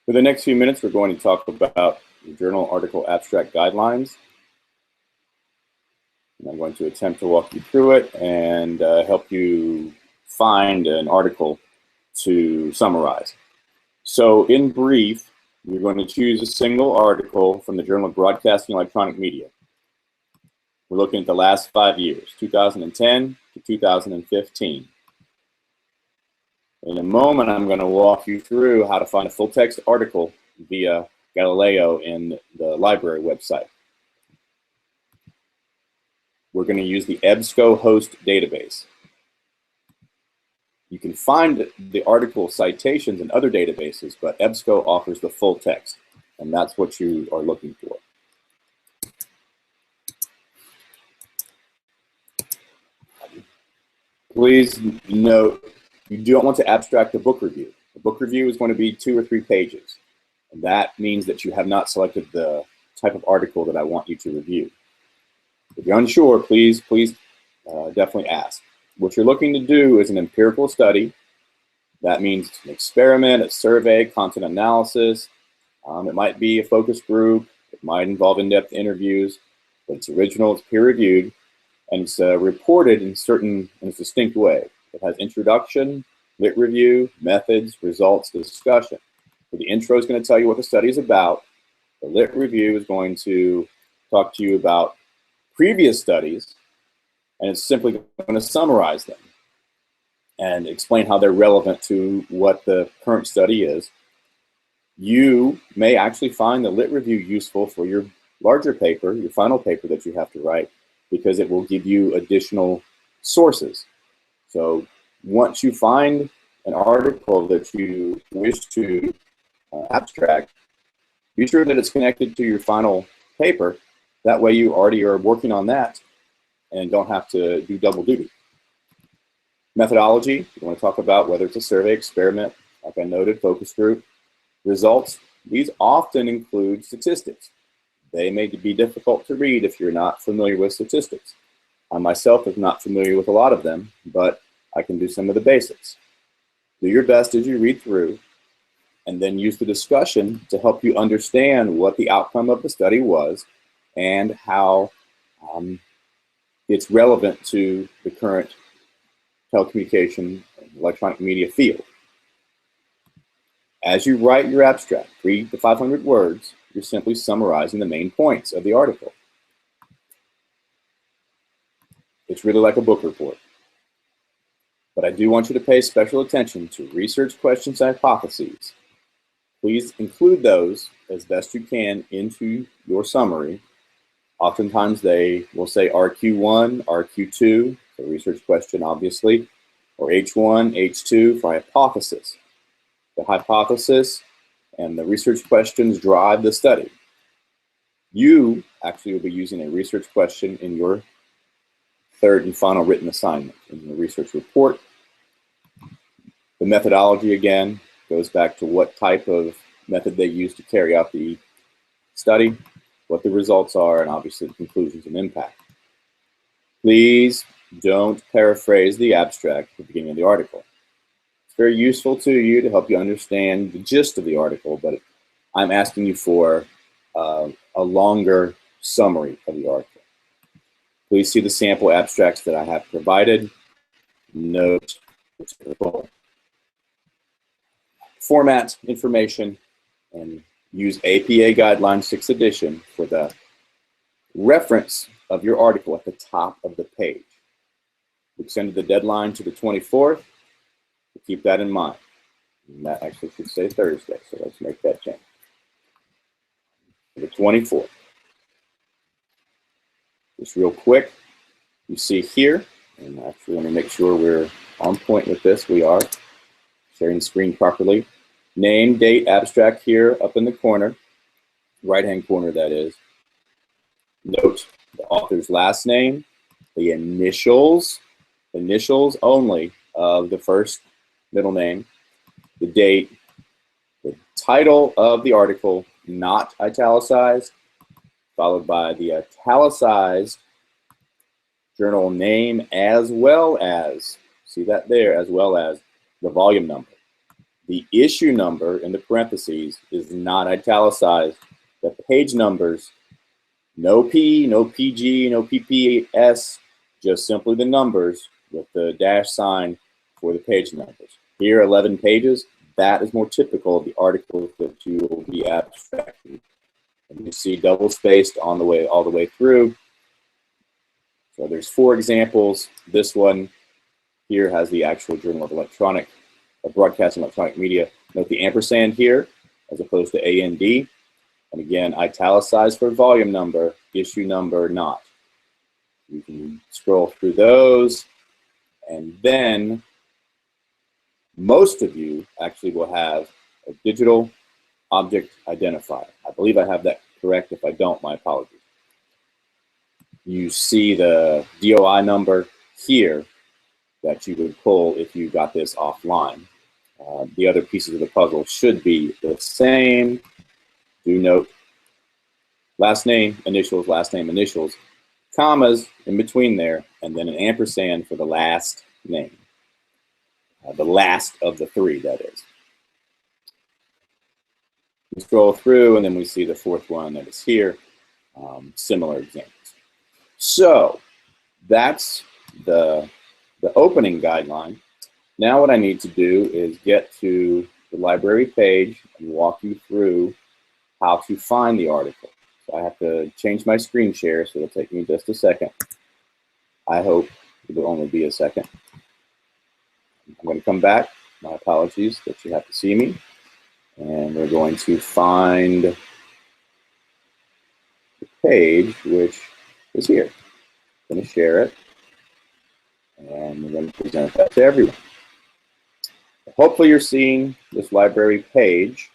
For the next few minutes, we're going to talk about the journal article abstract guidelines. And I'm going to attempt to walk you through it and help you find an article to summarize. So in brief, you're going to choose a single article from the Journal of Broadcasting Electronic Media. We're looking at the last 5 years, 2010 to 2015. In a moment, I'm going to walk you through how to find a full-text article via Galileo in the library website. We're going to use the EBSCO host database. You can find the article citations in other databases, but EBSCO offers the full text, and that's what you are looking for. Please note, you don't want to abstract a book review. A book review is going to be 2 or 3 pages. And that means that you have not selected the type of article that I want you to review. If you're unsure, please definitely ask. What you're looking to do is an empirical study. That means an experiment, a survey, content analysis. It might be a focus group. It might involve in-depth interviews. But it's original, it's peer-reviewed, and it's reported in a distinct way. It has introduction, lit review, methods, results, discussion. So the intro is going to tell you what the study is about. The lit review is going to talk to you about previous studies, and it's simply going to summarize them and explain how they're relevant to what the current study is. You may actually find the lit review useful for your larger paper, your final paper that you have to write, because it will give you additional sources. So once you find an article that you wish to abstract, be sure that it's connected to your final paper. That way you already are working on that and don't have to do double duty. Methodology, you want to talk about whether it's a survey, experiment, like I noted, focus group. Results, these often include statistics. They may be difficult to read if you're not familiar with statistics. I myself am not familiar with a lot of them, but I can do some of the basics. Do your best as you read through, and then use the discussion to help you understand what the outcome of the study was and how it's relevant to the current telecommunication and electronic media field. As you write your abstract, 300 to 500 words, you're simply summarizing the main points of the article. It's really like a book report. But I do want you to pay special attention to research questions and hypotheses. Please include those as best you can into your summary. Oftentimes they will say RQ1, RQ2, for research question obviously, or H1, H2 for hypothesis. The hypothesis and the research questions drive the study. You actually will be using a research question in your third and final written assignment in the research report. The methodology, again, goes back to what type of method they use to carry out the study, what the results are, and obviously the conclusions and impact. Please don't paraphrase the abstract at the beginning of the article. It's very useful to you to help you understand the gist of the article, but I'm asking you for a longer summary of the article. Please see the sample abstracts that I have provided. Note the typical format information, and use APA Guidelines 6th edition for the reference of your article at the top of the page. We extended the deadline to the 24th. So keep that in mind. And that actually should say Thursday, so let's make that change. The 24th. Just real quick, you see here, and actually let me make sure we're on point with this. We are sharing the screen properly. Name, date, abstract here up in the corner, right-hand corner that is. Note the author's last name, the initials only of the first middle name, the date, the title of the article, not italicized, followed by the italicized journal name, as well as, see that there, as well as the volume number. The issue number in the parentheses is not italicized. The page numbers, no P, no PG, no PPS, just simply the numbers with the dash sign for the page numbers. Here, 11 pages. That is more typical of the articles that you will be abstracting. And you see double spaced on the way, all the way through. So there's 4 examples. This one here has the actual Journal of Broadcasting Electronic Media. Note the ampersand here as opposed to AND. And again, italicized for volume number, issue number not. You can scroll through those, and then most of you actually will have a digital object identifier. I believe I have that correct. If I don't, my apologies. You see the DOI number here that you would pull if you got this offline. The other pieces of the puzzle should be the same. Do note last name, initials, commas in between there, and then an ampersand for the last name. The last of the 3, that is. We scroll through, and then we see the 4th one that is here. Similar examples. So that's the opening guideline. Now what I need to do is get to the library page and walk you through how to find the article. So I have to change my screen share, so it'll take me just a second. I hope it'll only be a second. I'm going to come back. My apologies that you have to see me. And we're going to find the page, which is here. I'm going to share it. And we're going to present that to everyone. Hopefully you're seeing this library page.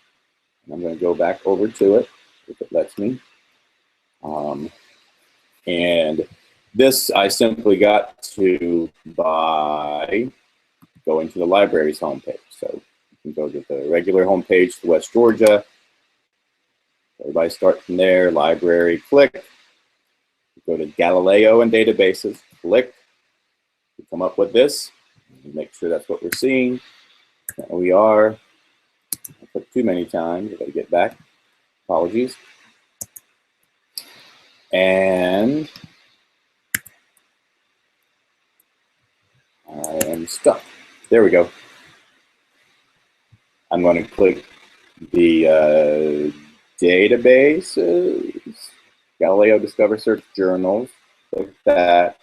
And I'm going to go back over to it, if it lets me. And this I simply got to by going to the library's homepage. So you can go to the regular homepage to West Georgia. Everybody start from there, library, click. Go to Galileo and databases, click. You come up with this. Make sure that's what we're seeing. There we are. I clicked too many times. I got to get back. Apologies. And I am stuck. There we go. I'm going to click the databases, Galileo Discover Search Journals. Click that.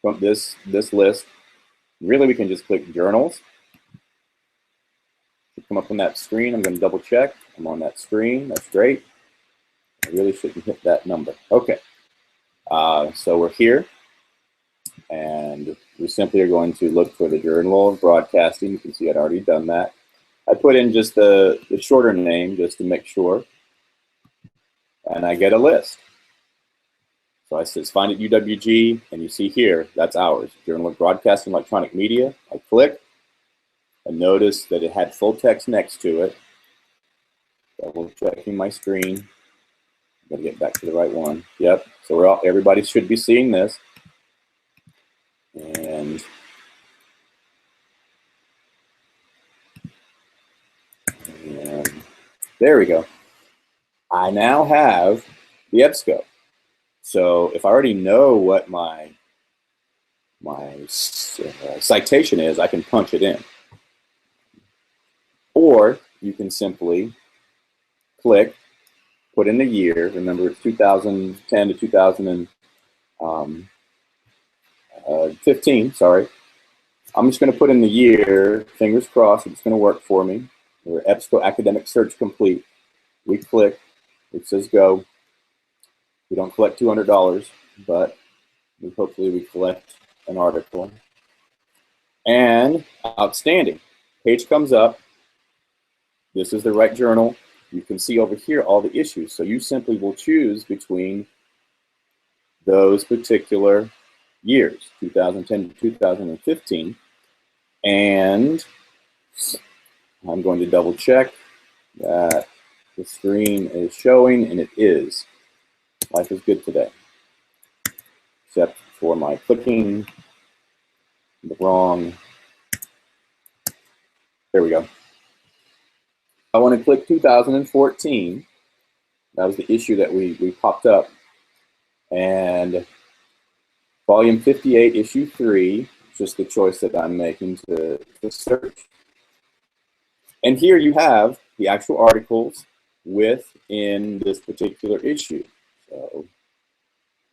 From this list. Really, we can just click Journals. Come up on that screen. I'm going to double check. I'm on that screen. That's great. I really shouldn't hit that number. Okay. So we're here. And we simply are going to look for the Journal of Broadcasting. You can see I'd already done that. I put in just the shorter name just to make sure. And I get a list. So I says find it UWG, and you see here, that's ours, Journal of Broadcasting Electronic Media. I click, and notice that it had full text next to it. Double checking my screen. I'm gonna get back to the right one. Yep, so everybody should be seeing this. And there we go. I now have the EBSCO. So if I already know what my citation is, I can punch it in. Or you can simply click, put in the year. Remember, it's 2010 to 2015, sorry. I'm just going to put in the year, fingers crossed, it's going to work for me. We're EBSCO Academic Search Complete. We click, it says go. We don't collect $200, but hopefully we collect an article. And outstanding. Page comes up. This is the right journal. You can see over here all the issues. So you simply will choose between those particular years, 2010 to 2015. And I'm going to double check that the screen is showing, and it is. Life is good today, except for my clicking the wrong There we go. I want to click 2014. That was the issue that we popped up. And volume 58, issue 3, just the choice that I'm making to search. And here you have the actual articles within this particular issue. So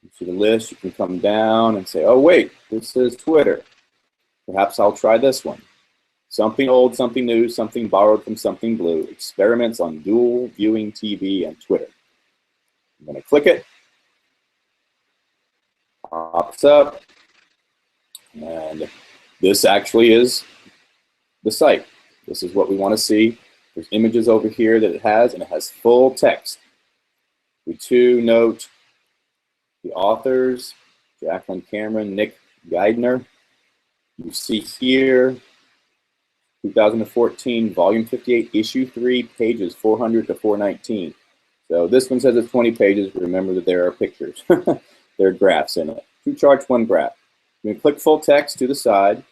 you see the list, you can come down and say, oh wait, this is Twitter. Perhaps I'll try this one. Something old, something new, something borrowed from something blue. Experiments on dual viewing TV and Twitter. I'm going to click it. Pops up. And this actually is the site. This is what we want to see. There's images over here that it has, and it has full text. We too note the authors, Jacqueline Cameron, Nick Geidner. You see here, 2014, volume 58, issue 3, pages 400 to 419. So this one says it's 20 pages. Remember that there are pictures. There are graphs in it. 2 charts, 1 graph. You can click full text to the side,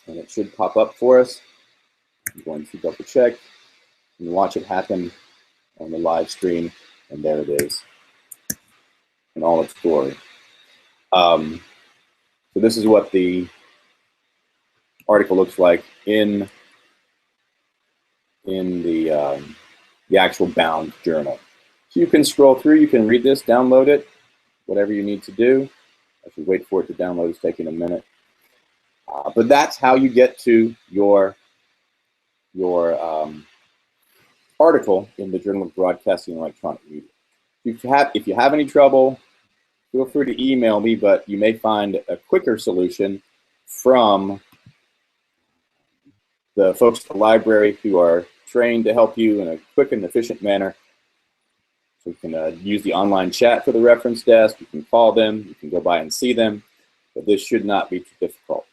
and it should pop up for us. I'm going to double check and watch it happen on the live stream, and there it is in all its glory. So this is what the article looks like in the actual bound journal. So you can scroll through, you can read this, download it, whatever you need to do. I should wait for it to download, it's taking a minute. But that's how you get to your article in the Journal of Broadcasting and Electronic Media. If you have any trouble, feel free to email me, but you may find a quicker solution from the folks at the library who are trained to help you in a quick and efficient manner. So you can use the online chat for the reference desk, you can call them, you can go by and see them, but this should not be too difficult.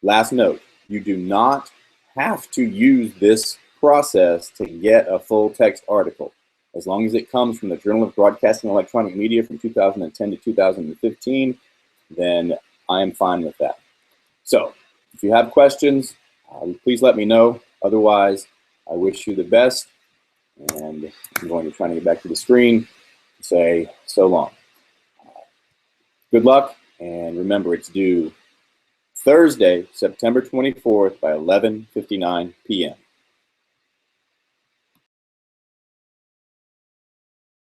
Last note, you do not have to use this process to get a full text article. As long as it comes from the Journal of Broadcasting and Electronic Media from 2010 to 2015, then I am fine with that. So if you have questions, please let me know. Otherwise, I wish you the best. And I'm going to try to get back to the screen and say so long. Good luck, and remember it's due Thursday, September 24th by 11:59 p.m.